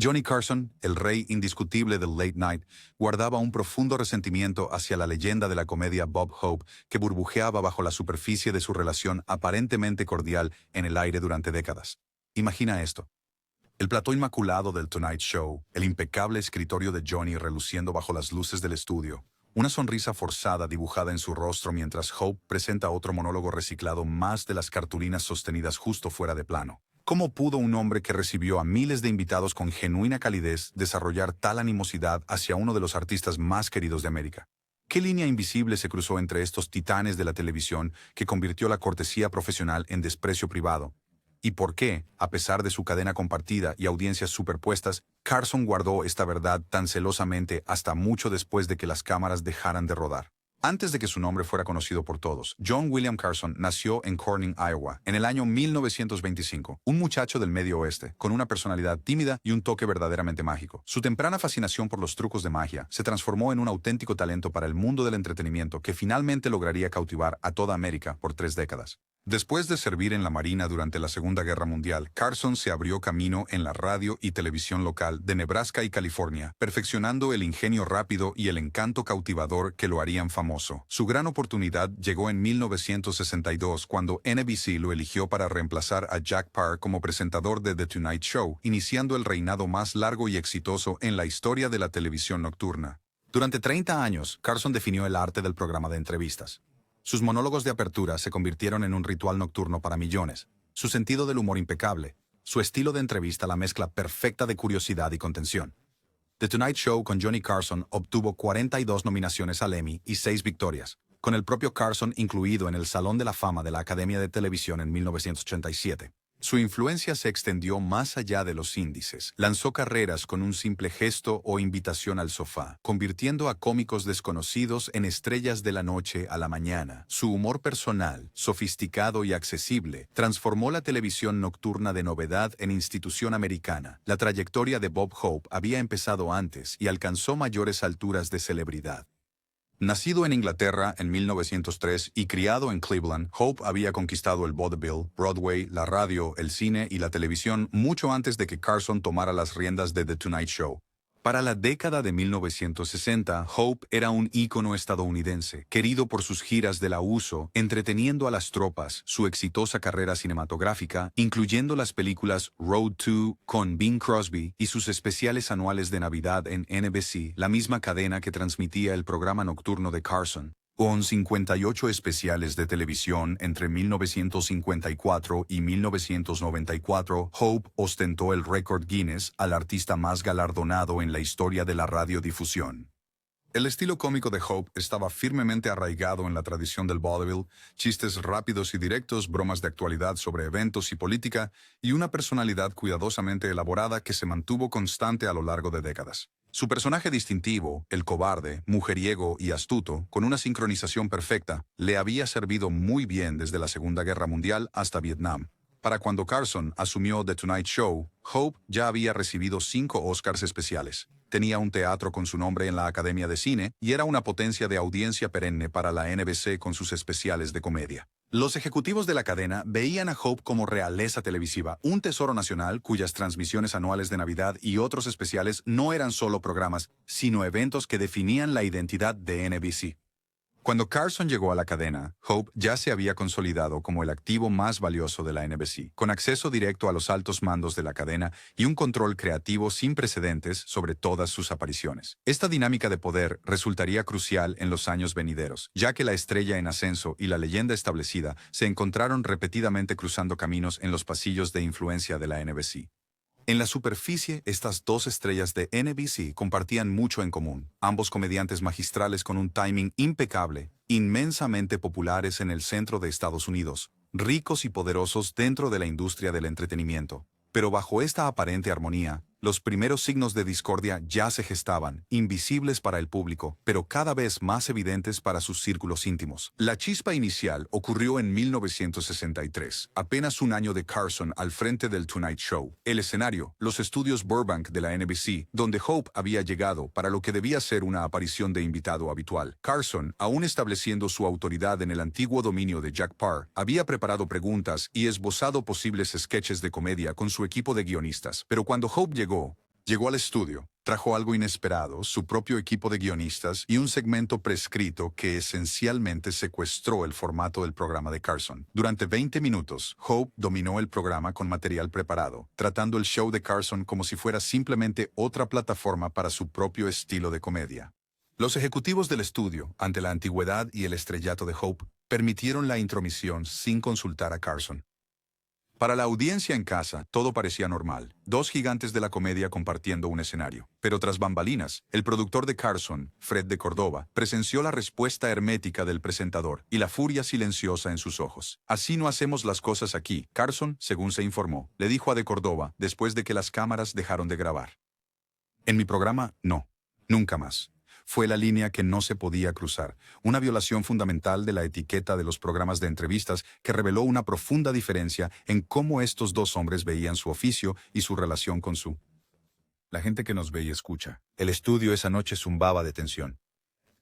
Johnny Carson, el rey indiscutible del late night, guardaba un profundo resentimiento hacia la leyenda de la comedia Bob Hope que burbujeaba bajo la superficie de su relación aparentemente cordial en el aire durante décadas. Imagina esto. El plató inmaculado del Tonight Show, el impecable escritorio de Johnny reluciendo bajo las luces del estudio, una sonrisa forzada dibujada en su rostro mientras Hope presenta otro monólogo reciclado más de las cartulinas sostenidas justo fuera de plano. ¿Cómo pudo un hombre que recibió a miles de invitados con genuina calidez desarrollar tal animosidad hacia uno de los artistas más queridos de América? ¿Qué línea invisible se cruzó entre estos titanes de la televisión que convirtió la cortesía profesional en desprecio privado? ¿Y por qué, a pesar de su cadena compartida y audiencias superpuestas, Carson guardó esta verdad tan celosamente hasta mucho después de que las cámaras dejaran de rodar? Antes de que su nombre fuera conocido por todos, John William Carson nació en Corning, Iowa, en el año 1925, un muchacho del Medio Oeste, con una personalidad tímida y un toque verdaderamente mágico. Su temprana fascinación por los trucos de magia se transformó en un auténtico talento para el mundo del entretenimiento que finalmente lograría cautivar a toda América por 3 décadas. Después de servir en la Marina durante la Segunda Guerra Mundial, Carson se abrió camino en la radio y televisión local de Nebraska y California, perfeccionando el ingenio rápido y el encanto cautivador que lo harían famoso. Su gran oportunidad llegó en 1962 cuando NBC lo eligió para reemplazar a Jack Paar como presentador de The Tonight Show, iniciando el reinado más largo y exitoso en la historia de la televisión nocturna. Durante 30 años, Carson definió el arte del programa de entrevistas. Sus monólogos de apertura se convirtieron en un ritual nocturno para millones. Su sentido del humor impecable, su estilo de entrevista la mezcla perfecta de curiosidad y contención. The Tonight Show con Johnny Carson obtuvo 42 nominaciones al Emmy y 6 victorias, con el propio Carson incluido en el Salón de la Fama de la Academia de Televisión en 1987. Su influencia se extendió más allá de los índices. Lanzó carreras con un simple gesto o invitación al sofá, convirtiendo a cómicos desconocidos en estrellas de la noche a la mañana. Su humor personal, sofisticado y accesible, transformó la televisión nocturna de novedad en institución americana. La trayectoria de Bob Hope había empezado antes y alcanzó mayores alturas de celebridad. Nacido en Inglaterra en 1903 y criado en Cleveland, Hope había conquistado el vaudeville, Broadway, la radio, el cine y la televisión mucho antes de que Carson tomara las riendas de The Tonight Show. Para la década de 1960, Hope era un ícono estadounidense, querido por sus giras de la uso, entreteniendo a las tropas, su exitosa carrera cinematográfica, incluyendo las películas Road to con Bing Crosby y sus especiales anuales de Navidad en NBC, la misma cadena que transmitía el programa nocturno de Carson. Con 58 especiales de televisión entre 1954 y 1994, Hope ostentó el récord Guinness al artista más galardonado en la historia de la radiodifusión. El estilo cómico de Hope estaba firmemente arraigado en la tradición del vaudeville, chistes rápidos y directos, bromas de actualidad sobre eventos y política, y una personalidad cuidadosamente elaborada que se mantuvo constante a lo largo de décadas. Su personaje distintivo, el cobarde, mujeriego y astuto, con una sincronización perfecta, le había servido muy bien desde la Segunda Guerra Mundial hasta Vietnam. Para cuando Carson asumió The Tonight Show, Hope ya había recibido 5 Oscars especiales. Tenía un teatro con su nombre en la Academia de Cine y era una potencia de audiencia perenne para la NBC con sus especiales de comedia. Los ejecutivos de la cadena veían a Hope como realeza televisiva, un tesoro nacional cuyas transmisiones anuales de Navidad y otros especiales no eran solo programas, sino eventos que definían la identidad de NBC. Cuando Carson llegó a la cadena, Hope ya se había consolidado como el activo más valioso de la NBC, con acceso directo a los altos mandos de la cadena y un control creativo sin precedentes sobre todas sus apariciones. Esta dinámica de poder resultaría crucial en los años venideros, ya que la estrella en ascenso y la leyenda establecida se encontraron repetidamente cruzando caminos en los pasillos de influencia de la NBC. En la superficie, estas 2 estrellas de NBC compartían mucho en común, ambos comediantes magistrales con un timing impecable, inmensamente populares en el centro de Estados Unidos, ricos y poderosos dentro de la industria del entretenimiento. Pero bajo esta aparente armonía, los primeros signos de discordia ya se gestaban, invisibles para el público, pero cada vez más evidentes para sus círculos íntimos. La chispa inicial ocurrió en 1963, apenas un año de Carson al frente del Tonight Show. El escenario, los estudios Burbank de la NBC, donde Hope había llegado para lo que debía ser una aparición de invitado habitual. Carson, aún estableciendo su autoridad en el antiguo dominio de Jack Paar, había preparado preguntas y esbozado posibles sketches de comedia con su equipo de guionistas. Pero cuando Hope llegó, Llegó al estudio, trajo algo inesperado, su propio equipo de guionistas y un segmento prescrito que esencialmente secuestró el formato del programa de Carson. Durante 20 minutos, Hope dominó el programa con material preparado, tratando el show de Carson como si fuera simplemente otra plataforma para su propio estilo de comedia. Los ejecutivos del estudio, ante la antigüedad y el estrellato de Hope, permitieron la intromisión sin consultar a Carson. Para la audiencia en casa, todo parecía normal. Dos gigantes de la comedia compartiendo un escenario. Pero tras bambalinas, el productor de Carson, Fred de Cordova, presenció la respuesta hermética del presentador y la furia silenciosa en sus ojos. Así no hacemos las cosas aquí, Carson, según se informó, le dijo a de Cordova después de que las cámaras dejaron de grabar. En mi programa, no. Nunca más. Fue la línea que no se podía cruzar, una violación fundamental de la etiqueta de los programas de entrevistas que reveló una profunda diferencia en cómo estos dos hombres veían su oficio y su relación con su... La gente que nos ve y escucha. El estudio esa noche zumbaba de tensión.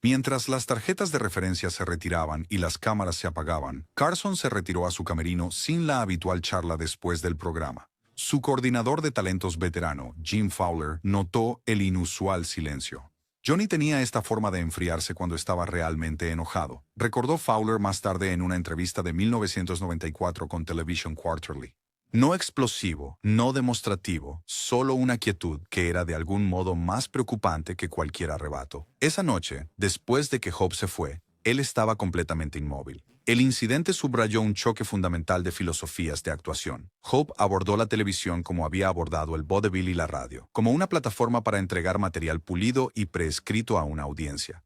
Mientras las tarjetas de referencia se retiraban y las cámaras se apagaban, Carson se retiró a su camerino sin la habitual charla después del programa. Su coordinador de talentos veterano, Jim Fowler, notó el inusual silencio. Johnny tenía esta forma de enfriarse cuando estaba realmente enojado, recordó Fowler más tarde en una entrevista de 1994 con Television Quarterly. No explosivo, no demostrativo, solo una quietud que era de algún modo más preocupante que cualquier arrebato. Esa noche, después de que Hope se fue, él estaba completamente inmóvil. El incidente subrayó un choque fundamental de filosofías de actuación. Hope abordó la televisión como había abordado el vodevil y la radio, como una plataforma para entregar material pulido y prescrito a una audiencia.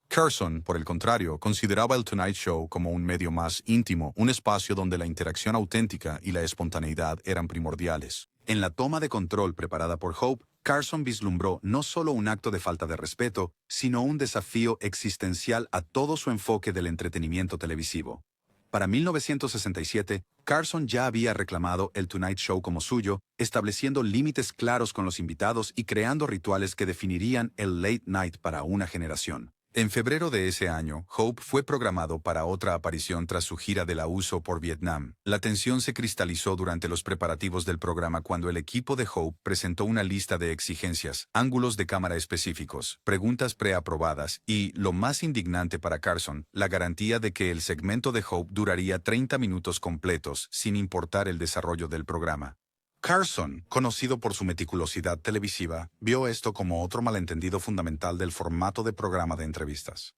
Carson, por el contrario, consideraba el Tonight Show como un medio más íntimo, un espacio donde la interacción auténtica y la espontaneidad eran primordiales. En la toma de control preparada por Hope, Carson vislumbró no solo un acto de falta de respeto, sino un desafío existencial a todo su enfoque del entretenimiento televisivo. Para 1967, Carson ya había reclamado el Tonight Show como suyo, estableciendo límites claros con los invitados y creando rituales que definirían el late night para una generación. En febrero de ese año, Hope fue programado para otra aparición tras su gira de la USA por Vietnam. La tensión se cristalizó durante los preparativos del programa cuando el equipo de Hope presentó una lista de exigencias, ángulos de cámara específicos, preguntas preaprobadas y, lo más indignante para Carson, la garantía de que el segmento de Hope duraría 30 minutos completos, sin importar el desarrollo del programa. Carson, conocido por su meticulosidad televisiva, vio esto como otro malentendido fundamental del formato de programa de entrevistas.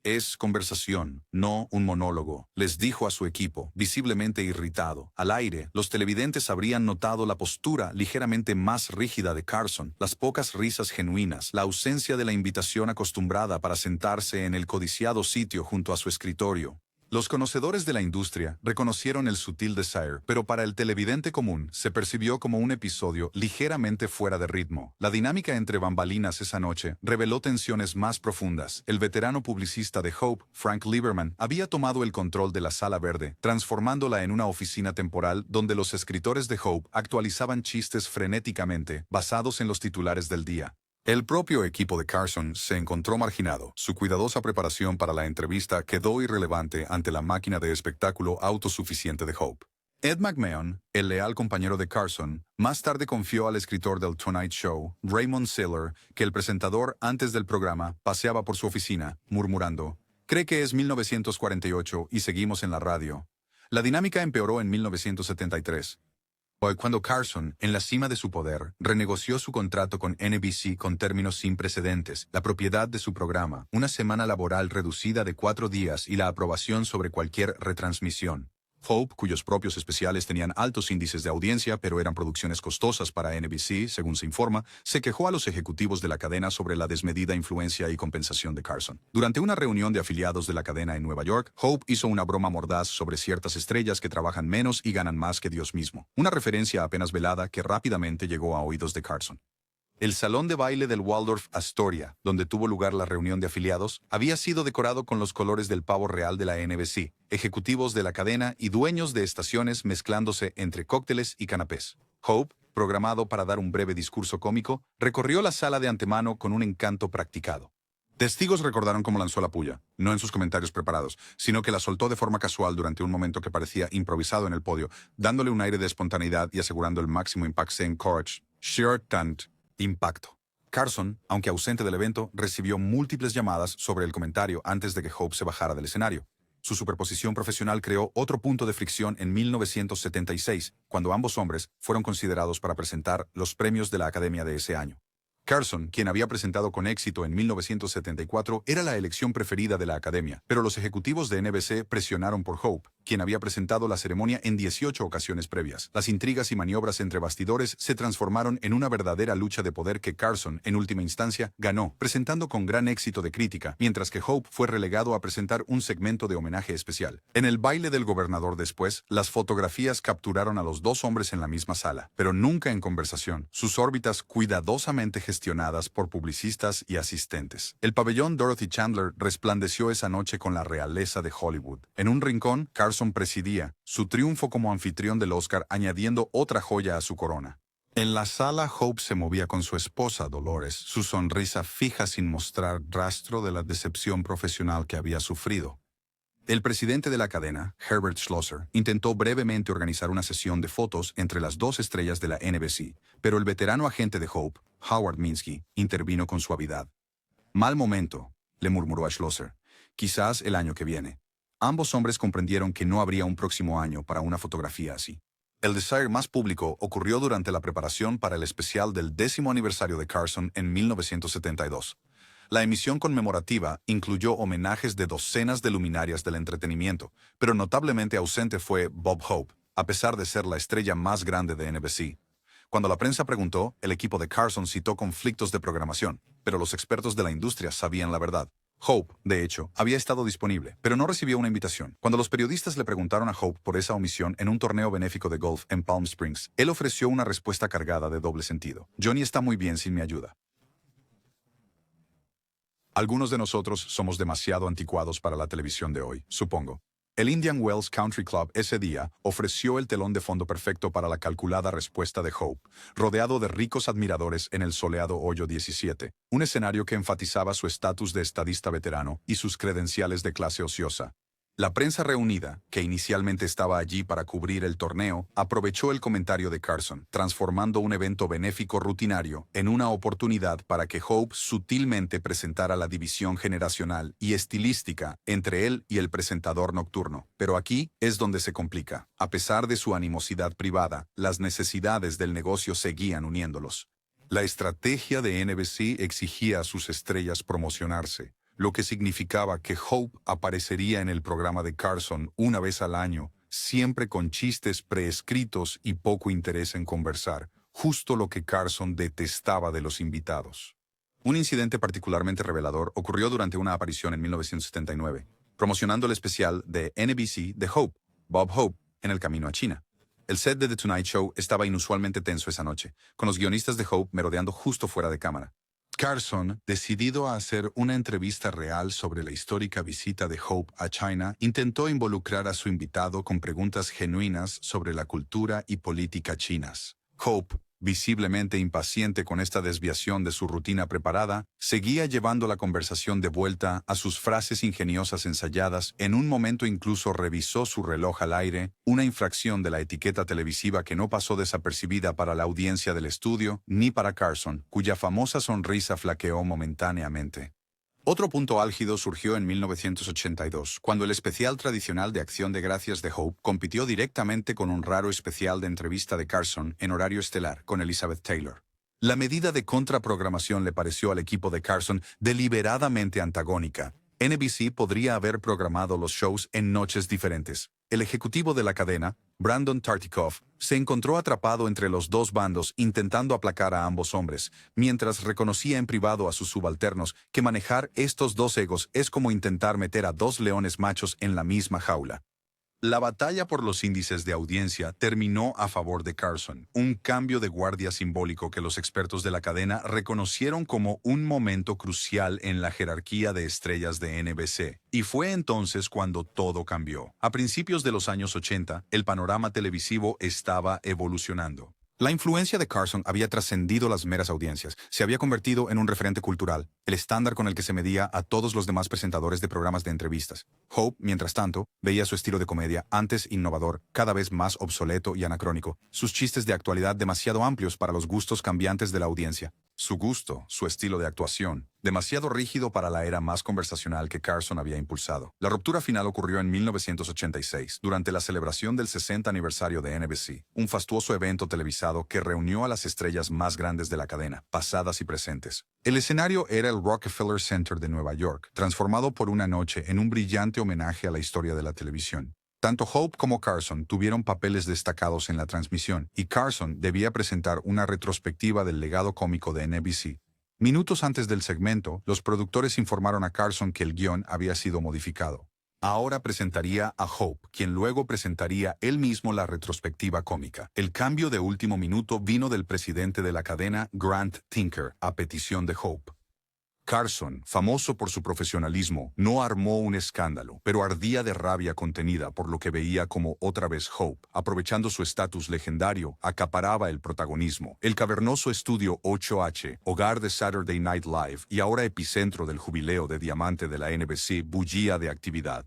Es conversación, no un monólogo, les dijo a su equipo, visiblemente irritado. Al aire, los televidentes habrían notado la postura ligeramente más rígida de Carson, las pocas risas genuinas, la ausencia de la invitación acostumbrada para sentarse en el codiciado sitio junto a su escritorio. Los conocedores de la industria reconocieron el sutil desire, pero para el televidente común se percibió como un episodio ligeramente fuera de ritmo. La dinámica entre bambalinas esa noche reveló tensiones más profundas. El veterano publicista de Hope, Frank Lieberman, había tomado el control de la Sala Verde, transformándola en una oficina temporal donde los escritores de Hope actualizaban chistes frenéticamente, basados en los titulares del día. El propio equipo de Carson se encontró marginado. Su cuidadosa preparación para la entrevista quedó irrelevante ante la máquina de espectáculo autosuficiente de Hope. Ed McMahon, el leal compañero de Carson, más tarde confió al escritor del Tonight Show, Raymond Siller, que el presentador antes del programa paseaba por su oficina, murmurando, «Cree que es 1948 y seguimos en la radio». La dinámica empeoró en 1973. Cuando Carson, en la cima de su poder, renegoció su contrato con NBC con términos sin precedentes, la propiedad de su programa, una semana laboral reducida de 4 días y la aprobación sobre cualquier retransmisión. Hope, cuyos propios especiales tenían altos índices de audiencia pero eran producciones costosas para NBC, según se informa, se quejó a los ejecutivos de la cadena sobre la desmedida influencia y compensación de Carson. Durante una reunión de afiliados de la cadena en Nueva York, Hope hizo una broma mordaz sobre ciertas estrellas que trabajan menos y ganan más que Dios mismo, una referencia apenas velada que rápidamente llegó a oídos de Carson. El salón de baile del Waldorf Astoria, donde tuvo lugar la reunión de afiliados, había sido decorado con los colores del pavo real de la NBC, ejecutivos de la cadena y dueños de estaciones mezclándose entre cócteles y canapés. Hope, programado para dar un breve discurso cómico, recorrió la sala de antemano con un encanto practicado. Testigos recordaron cómo lanzó la puya, no en sus comentarios preparados, sino que la soltó de forma casual durante un momento que parecía improvisado en el podio, dándole un aire de espontaneidad y asegurando el máximo impacto en courage. Sheer talent. Impacto. Carson, aunque ausente del evento, recibió múltiples llamadas sobre el comentario antes de que Hope se bajara del escenario. Su superposición profesional creó otro punto de fricción en 1976, cuando ambos hombres fueron considerados para presentar los premios de la Academia de ese año. Carson, quien había presentado con éxito en 1974, era la elección preferida de la Academia, pero los ejecutivos de NBC presionaron por Hope, quien había presentado la ceremonia en 18 ocasiones previas. Las intrigas y maniobras entre bastidores se transformaron en una verdadera lucha de poder que Carson, en última instancia, ganó, presentando con gran éxito de crítica, mientras que Hope fue relegado a presentar un segmento de homenaje especial. En el baile del gobernador después, las fotografías capturaron a los dos hombres en la misma sala, pero nunca en conversación, sus órbitas cuidadosamente gestionadas por publicistas y asistentes. El pabellón Dorothy Chandler resplandeció esa noche con la realeza de Hollywood. En un rincón, Carson presidía, su triunfo como anfitrión del Oscar añadiendo otra joya a su corona. En la sala, Hope se movía con su esposa, Dolores, su sonrisa fija sin mostrar rastro de la decepción profesional que había sufrido. El presidente de la cadena, Herbert Schlosser, intentó brevemente organizar una sesión de fotos entre las dos estrellas de la NBC, pero el veterano agente de Hope, Howard Minsky, intervino con suavidad. «Mal momento», le murmuró a Schlosser. «Quizás el año que viene». Ambos hombres comprendieron que no habría un próximo año para una fotografía así. El desire más público ocurrió durante la preparación para el especial del 10º aniversario de Carson en 1972. La emisión conmemorativa incluyó homenajes de docenas de luminarias del entretenimiento, pero notablemente ausente fue Bob Hope, a pesar de ser la estrella más grande de NBC. Cuando la prensa preguntó, el equipo de Carson citó conflictos de programación, pero los expertos de la industria sabían la verdad. Hope, de hecho, había estado disponible, pero no recibió una invitación. Cuando los periodistas le preguntaron a Hope por esa omisión en un torneo benéfico de golf en Palm Springs, él ofreció una respuesta cargada de doble sentido. «Johnny está muy bien sin mi ayuda». Algunos de nosotros somos demasiado anticuados para la televisión de hoy, supongo. El Indian Wells Country Club ese día ofreció el telón de fondo perfecto para la calculada respuesta de Hope, rodeado de ricos admiradores en el soleado hoyo 17, un escenario que enfatizaba su estatus de estadista veterano y sus credenciales de clase ociosa. La prensa reunida, que inicialmente estaba allí para cubrir el torneo, aprovechó el comentario de Carson, transformando un evento benéfico rutinario en una oportunidad para que Hope sutilmente presentara la división generacional y estilística entre él y el presentador nocturno. Pero aquí es donde se complica. A pesar de su animosidad privada, las necesidades del negocio seguían uniéndolos. La estrategia de NBC exigía a sus estrellas promocionarse, lo que significaba que Hope aparecería en el programa de Carson una vez al año, siempre con chistes preescritos y poco interés en conversar, justo lo que Carson detestaba de los invitados. Un incidente particularmente revelador ocurrió durante una aparición en 1979, promocionando el especial de NBC de Hope, Bob Hope, en el camino a China. El set de The Tonight Show estaba inusualmente tenso esa noche, con los guionistas de Hope merodeando justo fuera de cámara. Carson, decidido a hacer una entrevista real sobre la histórica visita de Hope a China, intentó involucrar a su invitado con preguntas genuinas sobre la cultura y política chinas. Hope, visiblemente impaciente con esta desviación de su rutina preparada, seguía llevando la conversación de vuelta a sus frases ingeniosas ensayadas. En un momento incluso revisó su reloj al aire, una infracción de la etiqueta televisiva que no pasó desapercibida para la audiencia del estudio ni para Carson, cuya famosa sonrisa flaqueó momentáneamente. Otro punto álgido surgió en 1982, cuando el especial tradicional de Acción de Gracias de Hope compitió directamente con un raro especial de entrevista de Carson en horario estelar con Elizabeth Taylor. La medida de contraprogramación le pareció al equipo de Carson deliberadamente antagónica. NBC podría haber programado los shows en noches diferentes. El ejecutivo de la cadena, Brandon Tartikoff, se encontró atrapado entre los dos bandos intentando aplacar a ambos hombres, mientras reconocía en privado a sus subalternos que manejar estos dos egos es como intentar meter a dos leones machos en la misma jaula. La batalla por los índices de audiencia terminó a favor de Carson, un cambio de guardia simbólico que los expertos de la cadena reconocieron como un momento crucial en la jerarquía de estrellas de NBC. Y fue entonces cuando todo cambió. A principios de los años 80, el panorama televisivo estaba evolucionando. La influencia de Carson había trascendido las meras audiencias, se había convertido en un referente cultural, el estándar con el que se medía a todos los demás presentadores de programas de entrevistas. Hope, mientras tanto, veía su estilo de comedia, antes innovador, cada vez más obsoleto y anacrónico, sus chistes de actualidad demasiado amplios para los gustos cambiantes de la audiencia. Su gusto, su estilo de actuación, demasiado rígido para la era más conversacional que Carson había impulsado. La ruptura final ocurrió en 1986, durante la celebración del 60 aniversario de NBC, un fastuoso evento televisado que reunió a las estrellas más grandes de la cadena, pasadas y presentes. El escenario era el Rockefeller Center de Nueva York, transformado por una noche en un brillante homenaje a la historia de la televisión. Tanto Hope como Carson tuvieron papeles destacados en la transmisión, y Carson debía presentar una retrospectiva del legado cómico de NBC. Minutos antes del segmento, los productores informaron a Carson que el guión había sido modificado. Ahora presentaría a Hope, quien luego presentaría él mismo la retrospectiva cómica. El cambio de último minuto vino del presidente de la cadena, Grant Tinker, a petición de Hope. Carson, famoso por su profesionalismo, no armó un escándalo, pero ardía de rabia contenida por lo que veía como otra vez Hope, aprovechando su estatus legendario, acaparaba el protagonismo. El cavernoso estudio 8H, hogar de Saturday Night Live y ahora epicentro del jubileo de diamante de la NBC, bullía de actividad.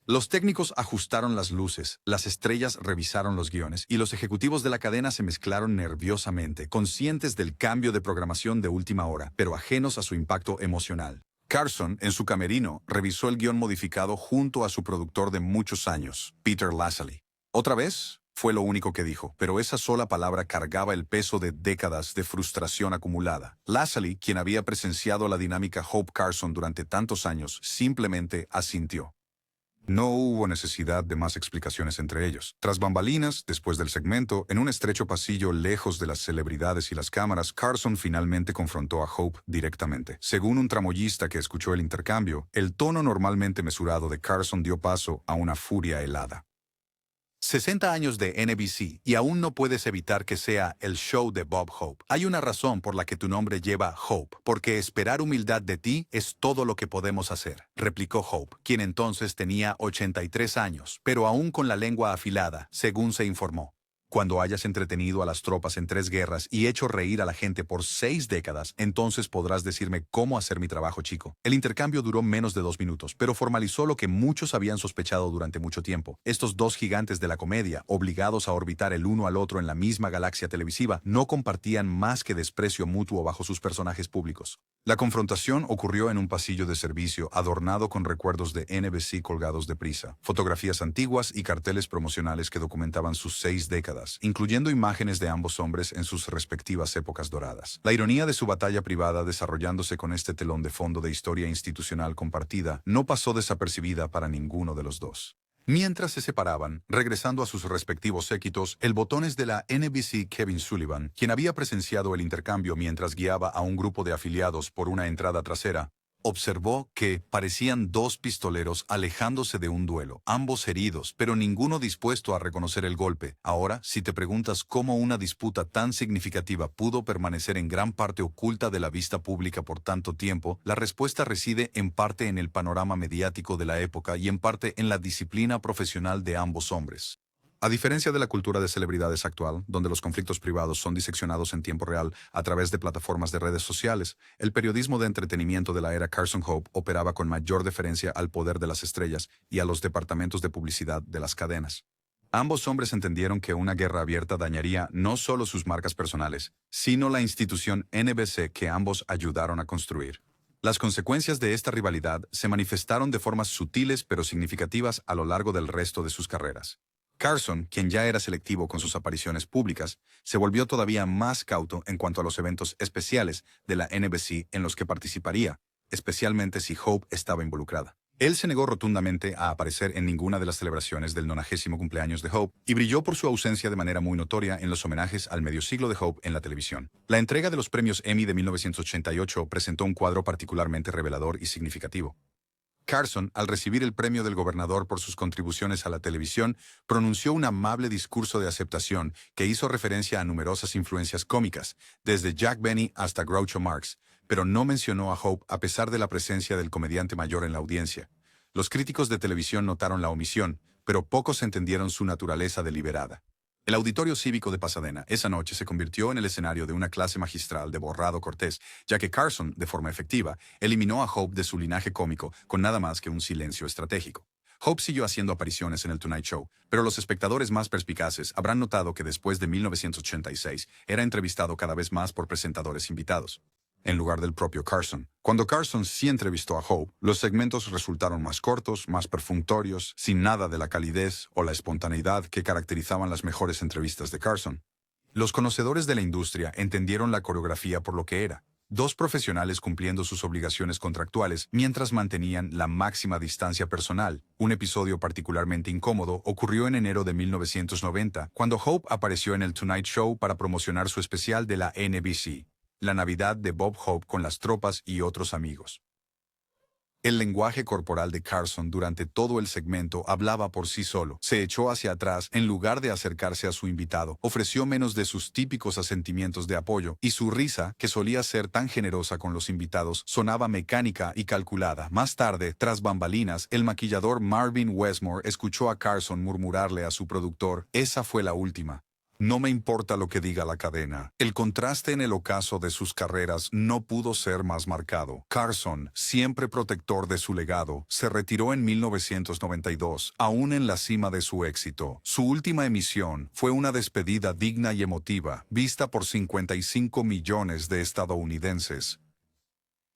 Los técnicos ajustaron las luces, las estrellas revisaron los guiones y los ejecutivos de la cadena se mezclaron nerviosamente, conscientes del cambio de programación de última hora, pero ajenos a su impacto emocional. Carson, en su camerino, revisó el guión modificado junto a su productor de muchos años, Peter Lassally. ¿Otra vez? Fue lo único que dijo, pero esa sola palabra cargaba el peso de décadas de frustración acumulada. Lassally, quien había presenciado la dinámica Hope Carson durante tantos años, simplemente asintió. No hubo necesidad de más explicaciones entre ellos. Tras bambalinas, después del segmento, en un estrecho pasillo lejos de las celebridades y las cámaras, Carson finalmente confrontó a Hope directamente. Según un tramoyista que escuchó el intercambio, el tono normalmente mesurado de Carson dio paso a una furia helada. 60 años de NBC y aún no puedes evitar que sea el show de Bob Hope. Hay una razón por la que tu nombre lleva Hope, porque esperar humildad de ti es todo lo que podemos hacer, replicó Hope, quien entonces tenía 83 años, pero aún con la lengua afilada, según se informó. Cuando hayas entretenido a las tropas en 3 guerras y hecho reír a la gente por 6 décadas, entonces podrás decirme cómo hacer mi trabajo, chico. El intercambio duró menos de 2 minutos, pero formalizó lo que muchos habían sospechado durante mucho tiempo. Estos dos gigantes de la comedia, obligados a orbitar el uno al otro en la misma galaxia televisiva, no compartían más que desprecio mutuo bajo sus personajes públicos. La confrontación ocurrió en un pasillo de servicio adornado con recuerdos de NBC colgados deprisa, fotografías antiguas y carteles promocionales que documentaban sus 6 décadas, incluyendo imágenes de ambos hombres en sus respectivas épocas doradas. La ironía de su batalla privada desarrollándose con este telón de fondo de historia institucional compartida no pasó desapercibida para ninguno de los dos. Mientras se separaban, regresando a sus respectivos séquitos, el botones de la NBC Kevin Sullivan, quien había presenciado el intercambio mientras guiaba a un grupo de afiliados por una entrada trasera, observó que parecían 2 pistoleros alejándose de un duelo, ambos heridos, pero ninguno dispuesto a reconocer el golpe. Ahora, si te preguntas cómo una disputa tan significativa pudo permanecer en gran parte oculta de la vista pública por tanto tiempo, la respuesta reside en parte en el panorama mediático de la época y en parte en la disciplina profesional de ambos hombres. A diferencia de la cultura de celebridades actual, donde los conflictos privados son diseccionados en tiempo real a través de plataformas de redes sociales, el periodismo de entretenimiento de la era Carson Hope operaba con mayor deferencia al poder de las estrellas y a los departamentos de publicidad de las cadenas. Ambos hombres entendieron que una guerra abierta dañaría no solo sus marcas personales, sino la institución NBC que ambos ayudaron a construir. Las consecuencias de esta rivalidad se manifestaron de formas sutiles pero significativas a lo largo del resto de sus carreras. Carson, quien ya era selectivo con sus apariciones públicas, se volvió todavía más cauto en cuanto a los eventos especiales de la NBC en los que participaría, especialmente si Hope estaba involucrada. Él se negó rotundamente a aparecer en ninguna de las celebraciones del 90º cumpleaños de Hope y brilló por su ausencia de manera muy notoria en los homenajes al medio siglo de Hope en la televisión. La entrega de los premios Emmy de 1988 presentó un cuadro particularmente revelador y significativo. Carson, al recibir el premio del gobernador por sus contribuciones a la televisión, pronunció un amable discurso de aceptación que hizo referencia a numerosas influencias cómicas, desde Jack Benny hasta Groucho Marx, pero no mencionó a Hope a pesar de la presencia del comediante mayor en la audiencia. Los críticos de televisión notaron la omisión, pero pocos entendieron su naturaleza deliberada. El Auditorio Cívico de Pasadena esa noche se convirtió en el escenario de una clase magistral de borrado cortés, ya que Carson, de forma efectiva, eliminó a Hope de su linaje cómico con nada más que un silencio estratégico. Hope siguió haciendo apariciones en el Tonight Show, pero los espectadores más perspicaces habrán notado que después de 1986 era entrevistado cada vez más por presentadores invitados. en lugar del propio Carson. Cuando Carson sí entrevistó a Hope, los segmentos resultaron más cortos, más perfunctorios, sin nada de la calidez o la espontaneidad que caracterizaban las mejores entrevistas de Carson. Los conocedores de la industria entendieron la coreografía por lo que era: dos profesionales cumpliendo sus obligaciones contractuales mientras mantenían la máxima distancia personal. Un episodio particularmente incómodo ocurrió en enero de 1990, cuando Hope apareció en el Tonight Show para promocionar su especial de la NBC, La Navidad de Bob Hope con las tropas y otros amigos. El lenguaje corporal de Carson durante todo el segmento hablaba por sí solo. Se echó hacia atrás en lugar de acercarse a su invitado, ofreció menos de sus típicos asentimientos de apoyo, y su risa, que solía ser tan generosa con los invitados, sonaba mecánica y calculada. Más tarde, tras bambalinas, el maquillador Marvin Westmore escuchó a Carson murmurarle a su productor: «Esa fue la última. No me importa lo que diga la cadena». El contraste en el ocaso de sus carreras no pudo ser más marcado. Carson, siempre protector de su legado, se retiró en 1992, aún en la cima de su éxito. Su última emisión fue una despedida digna y emotiva, vista por 55 millones de estadounidenses.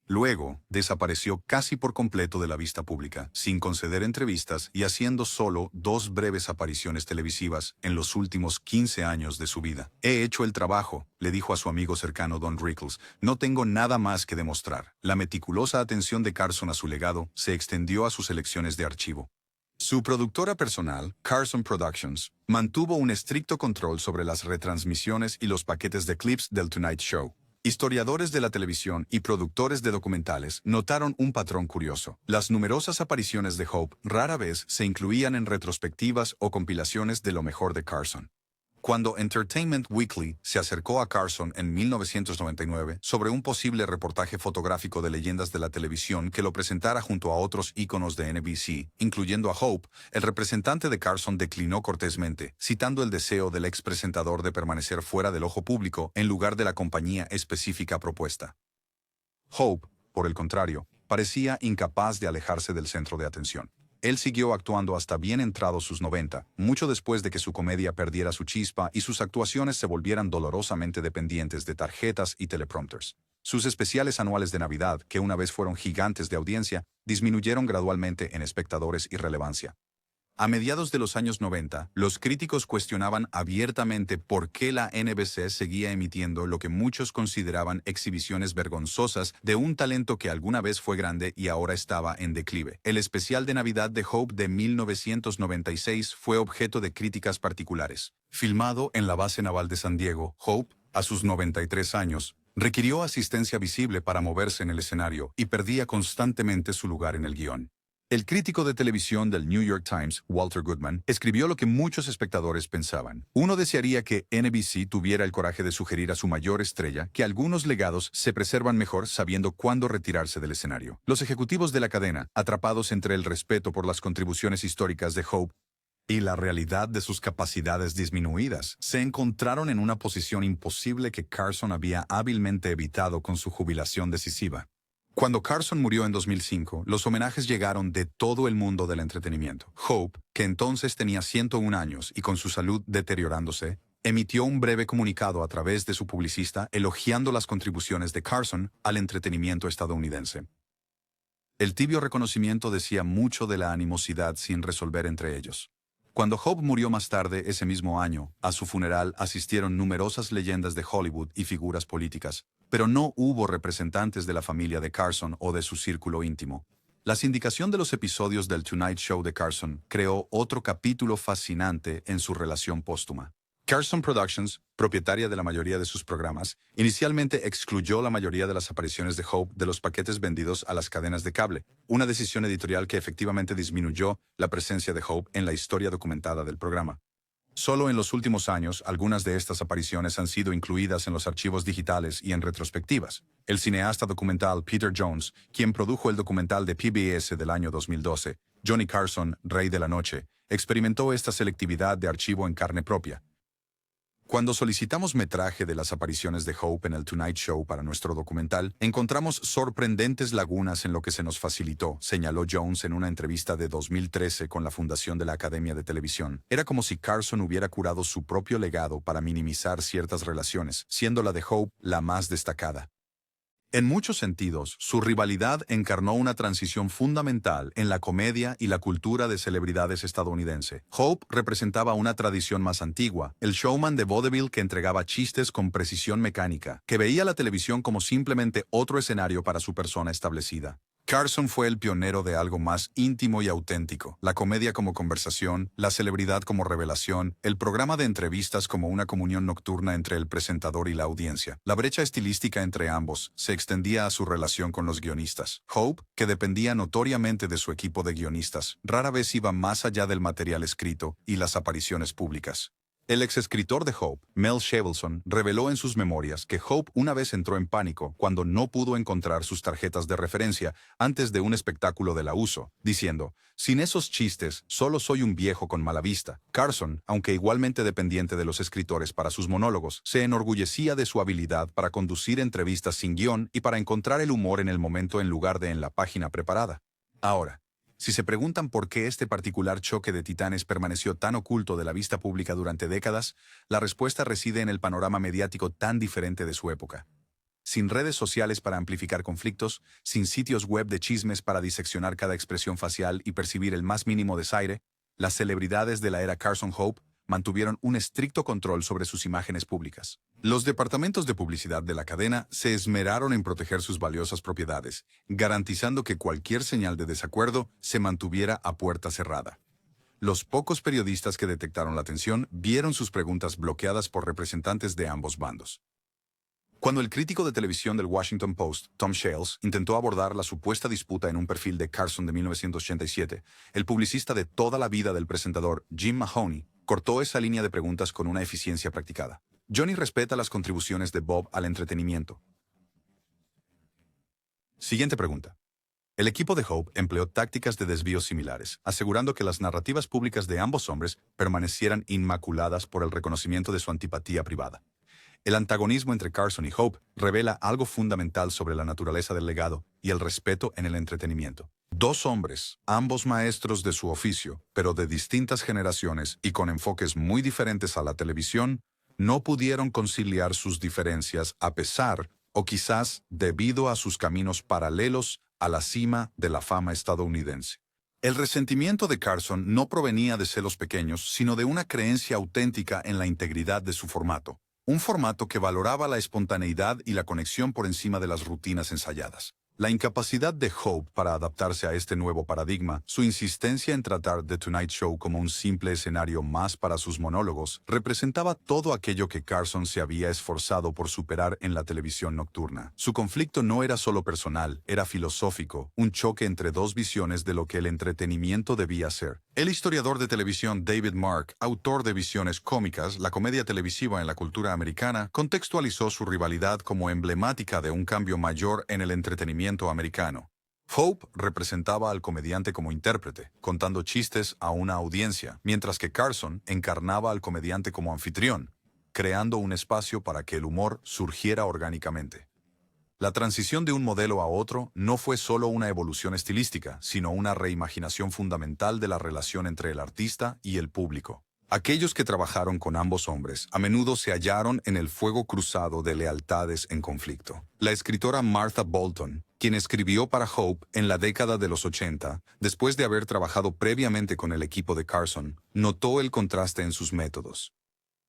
Luego, desapareció casi por completo de la vista pública, sin conceder entrevistas y haciendo solo 2 breves apariciones televisivas en los últimos 15 años de su vida. «He hecho el trabajo», le dijo a su amigo cercano Don Rickles. «No tengo nada más que demostrar». La meticulosa atención de Carson a su legado se extendió a sus selecciones de archivo. Su productora personal, Carson Productions, mantuvo un estricto control sobre las retransmisiones y los paquetes de clips del Tonight Show. Historiadores de la televisión y productores de documentales notaron un patrón curioso. Las numerosas apariciones de Hope rara vez se incluían en retrospectivas o compilaciones de lo mejor de Carson. Cuando Entertainment Weekly se acercó a Carson en 1999 sobre un posible reportaje fotográfico de leyendas de la televisión que lo presentara junto a otros íconos de NBC, incluyendo a Hope, el representante de Carson declinó cortésmente, citando el deseo del expresentador de permanecer fuera del ojo público en lugar de la compañía específica propuesta. Hope, por el contrario, parecía incapaz de alejarse del centro de atención. Él siguió actuando hasta bien entrados sus 90, mucho después de que su comedia perdiera su chispa y sus actuaciones se volvieran dolorosamente dependientes de tarjetas y teleprompters. Sus especiales anuales de Navidad, que una vez fueron gigantes de audiencia, disminuyeron gradualmente en espectadores y relevancia. A mediados de los años 90, los críticos cuestionaban abiertamente por qué la NBC seguía emitiendo lo que muchos consideraban exhibiciones vergonzosas de un talento que alguna vez fue grande y ahora estaba en declive. El especial de Navidad de Hope de 1996 fue objeto de críticas particulares. Filmado en la base naval de San Diego, Hope, a sus 93 años, requirió asistencia visible para moverse en el escenario y perdía constantemente su lugar en el guión. El crítico de televisión del New York Times, Walter Goodman, escribió lo que muchos espectadores pensaban. Uno desearía que NBC tuviera el coraje de sugerir a su mayor estrella que algunos legados se preservan mejor sabiendo cuándo retirarse del escenario. Los ejecutivos de la cadena, atrapados entre el respeto por las contribuciones históricas de Hope y la realidad de sus capacidades disminuidas, se encontraron en una posición imposible que Carson había hábilmente evitado con su jubilación decisiva. Cuando Carson murió en 2005, los homenajes llegaron de todo el mundo del entretenimiento. Hope, que entonces tenía 101 años y con su salud deteriorándose, emitió un breve comunicado a través de su publicista elogiando las contribuciones de Carson al entretenimiento estadounidense. El tibio reconocimiento decía mucho de la animosidad sin resolver entre ellos. Cuando Hope murió más tarde ese mismo año, a su funeral asistieron numerosas leyendas de Hollywood y figuras políticas, pero no hubo representantes de la familia de Carson o de su círculo íntimo. La sindicación de los episodios del Tonight Show de Carson creó otro capítulo fascinante en su relación póstuma. Carson Productions, propietaria de la mayoría de sus programas, inicialmente excluyó la mayoría de las apariciones de Hope de los paquetes vendidos a las cadenas de cable, una decisión editorial que efectivamente disminuyó la presencia de Hope en la historia documentada del programa. Solo en los últimos años, algunas de estas apariciones han sido incluidas en los archivos digitales y en retrospectivas. El cineasta documental Peter Jones, quien produjo el documental de PBS del año 2012, Johnny Carson, Rey de la Noche, experimentó esta selectividad de archivo en carne propia. Cuando solicitamos metraje de las apariciones de Hope en el Tonight Show para nuestro documental, encontramos sorprendentes lagunas en lo que se nos facilitó, señaló Jones en una entrevista de 2013 con la Fundación de la Academia de Televisión. Era como si Carson hubiera curado su propio legado para minimizar ciertas relaciones, siendo la de Hope la más destacada. En muchos sentidos, su rivalidad encarnó una transición fundamental en la comedia y la cultura de celebridades estadounidense. Hope representaba una tradición más antigua, el showman de vaudeville que entregaba chistes con precisión mecánica, que veía la televisión como simplemente otro escenario para su persona establecida. Carson fue el pionero de algo más íntimo y auténtico, la comedia como conversación, la celebridad como revelación, el programa de entrevistas como una comunión nocturna entre el presentador y la audiencia. La brecha estilística entre ambos se extendía a su relación con los guionistas. Hope, que dependía notoriamente de su equipo de guionistas, rara vez iba más allá del material escrito y las apariciones públicas. El exescritor de Hope, Mel Shevelson, reveló en sus memorias que Hope una vez entró en pánico cuando no pudo encontrar sus tarjetas de referencia antes de un espectáculo de la USO, diciendo, «Sin esos chistes, solo soy un viejo con mala vista». Carson, aunque igualmente dependiente de los escritores para sus monólogos, se enorgullecía de su habilidad para conducir entrevistas sin guión y para encontrar el humor en el momento en lugar de en la página preparada. Ahora, si se preguntan por qué este particular choque de titanes permaneció tan oculto de la vista pública durante décadas, la respuesta reside en el panorama mediático tan diferente de su época. Sin redes sociales para amplificar conflictos, sin sitios web de chismes para diseccionar cada expresión facial y percibir el más mínimo desaire, las celebridades de la era Carson Hope mantuvieron un estricto control sobre sus imágenes públicas. Los departamentos de publicidad de la cadena se esmeraron en proteger sus valiosas propiedades, garantizando que cualquier señal de desacuerdo se mantuviera a puerta cerrada. Los pocos periodistas que detectaron la tensión vieron sus preguntas bloqueadas por representantes de ambos bandos. Cuando el crítico de televisión del Washington Post, Tom Shales, intentó abordar la supuesta disputa en un perfil de Carson de 1987, el publicista de toda la vida del presentador, Jim Mahoney, cortó esa línea de preguntas con una eficiencia practicada. Johnny respeta las contribuciones de Bob al entretenimiento. Siguiente pregunta. El equipo de Hope empleó tácticas de desvío similares, asegurando que las narrativas públicas de ambos hombres permanecieran inmaculadas por el reconocimiento de su antipatía privada. El antagonismo entre Carson y Hope revela algo fundamental sobre la naturaleza del legado y el respeto en el entretenimiento. Dos hombres, ambos maestros de su oficio, pero de distintas generaciones y con enfoques muy diferentes a la televisión, no pudieron conciliar sus diferencias a pesar, o quizás debido a sus caminos paralelos a la cima de la fama estadounidense. El resentimiento de Carson no provenía de celos pequeños, sino de una creencia auténtica en la integridad de su formato. Un formato que valoraba la espontaneidad y la conexión por encima de las rutinas ensayadas. La incapacidad de Hope para adaptarse a este nuevo paradigma, su insistencia en tratar The Tonight Show como un simple escenario más para sus monólogos, representaba todo aquello que Carson se había esforzado por superar en la televisión nocturna. Su conflicto no era solo personal, era filosófico, un choque entre dos visiones de lo que el entretenimiento debía ser. El historiador de televisión David Mark, autor de Visiones cómicas, la comedia televisiva en la cultura americana, contextualizó su rivalidad como emblemática de un cambio mayor en el entretenimiento americano. Hope representaba al comediante como intérprete, contando chistes a una audiencia, mientras que Carson encarnaba al comediante como anfitrión, creando un espacio para que el humor surgiera orgánicamente. La transición de un modelo a otro no fue solo una evolución estilística, sino una reimaginación fundamental de la relación entre el artista y el público. Aquellos que trabajaron con ambos hombres a menudo se hallaron en el fuego cruzado de lealtades en conflicto. La escritora Martha Bolton, quien escribió para Hope en la década de los 80, después de haber trabajado previamente con el equipo de Carson, notó el contraste en sus métodos.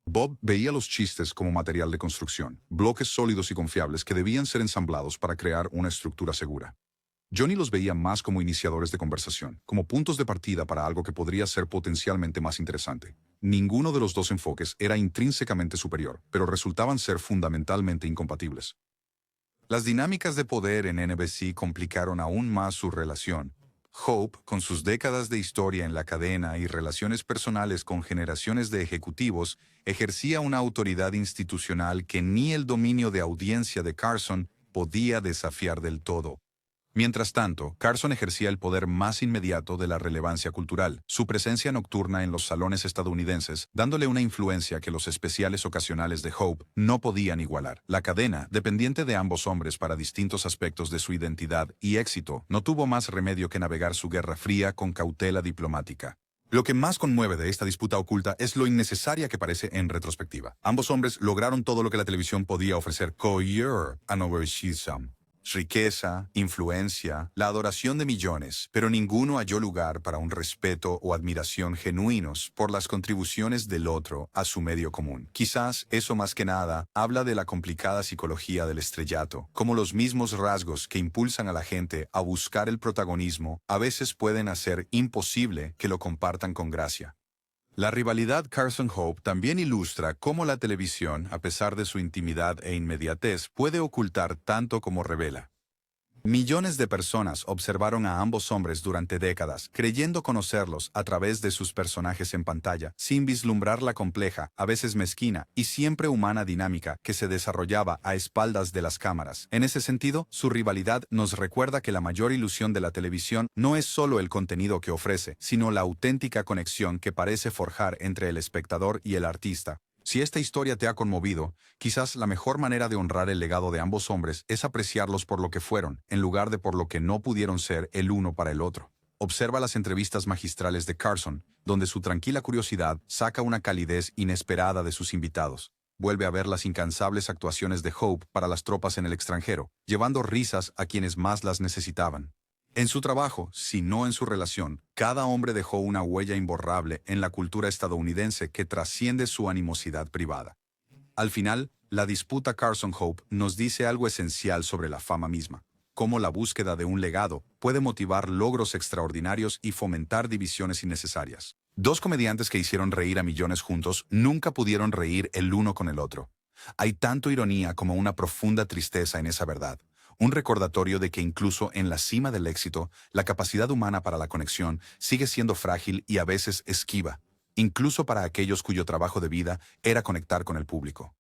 Bob veía los chistes como material de construcción, bloques sólidos y confiables que debían ser ensamblados para crear una estructura segura. Johnny los veía más como iniciadores de conversación, como puntos de partida para algo que podría ser potencialmente más interesante. Ninguno de los dos enfoques era intrínsecamente superior, pero resultaban ser fundamentalmente incompatibles. Las dinámicas de poder en NBC complicaron aún más su relación. Hope, con sus décadas de historia en la cadena y relaciones personales con generaciones de ejecutivos, ejercía una autoridad institucional que ni el dominio de audiencia de Carson podía desafiar del todo. Mientras tanto, Carson ejercía el poder más inmediato de la relevancia cultural, su presencia nocturna en los salones estadounidenses, dándole una influencia que los especiales ocasionales de Hope no podían igualar. La cadena, dependiente de ambos hombres para distintos aspectos de su identidad y éxito, no tuvo más remedio que navegar su Guerra Fría con cautela diplomática. Lo que más conmueve de esta disputa oculta es lo innecesaria que parece en retrospectiva. Ambos hombres lograron todo lo que la televisión podía ofrecer. Coyer and oversee some. riqueza, influencia, la adoración de millones, pero ninguno halló lugar para un respeto o admiración genuinos por las contribuciones del otro a su medio común. Quizás eso más que nada habla de la complicada psicología del estrellato, como los mismos rasgos que impulsan a la gente a buscar el protagonismo a veces pueden hacer imposible que lo compartan con gracia. La rivalidad Carson-Hope también ilustra cómo la televisión, a pesar de su intimidad e inmediatez, puede ocultar tanto como revela. Millones de personas observaron a ambos hombres durante décadas, creyendo conocerlos a través de sus personajes en pantalla, sin vislumbrar la compleja, a veces mezquina y siempre humana dinámica que se desarrollaba a espaldas de las cámaras. En ese sentido, su rivalidad nos recuerda que la mayor ilusión de la televisión no es solo el contenido que ofrece, sino la auténtica conexión que parece forjar entre el espectador y el artista. Si esta historia te ha conmovido, quizás la mejor manera de honrar el legado de ambos hombres es apreciarlos por lo que fueron, en lugar de por lo que no pudieron ser el uno para el otro. Observa las entrevistas magistrales de Carson, donde su tranquila curiosidad saca una calidez inesperada de sus invitados. Vuelve a ver las incansables actuaciones de Hope para las tropas en el extranjero, llevando risas a quienes más las necesitaban. En su trabajo, si no en su relación, cada hombre dejó una huella imborrable en la cultura estadounidense que trasciende su animosidad privada. Al final, la disputa Carson-Hope nos dice algo esencial sobre la fama misma, cómo la búsqueda de un legado puede motivar logros extraordinarios y fomentar divisiones innecesarias. Dos comediantes que hicieron reír a millones juntos nunca pudieron reír el uno con el otro. Hay tanto ironía como una profunda tristeza en esa verdad. Un recordatorio de que incluso en la cima del éxito, la capacidad humana para la conexión sigue siendo frágil y a veces esquiva, incluso para aquellos cuyo trabajo de vida era conectar con el público.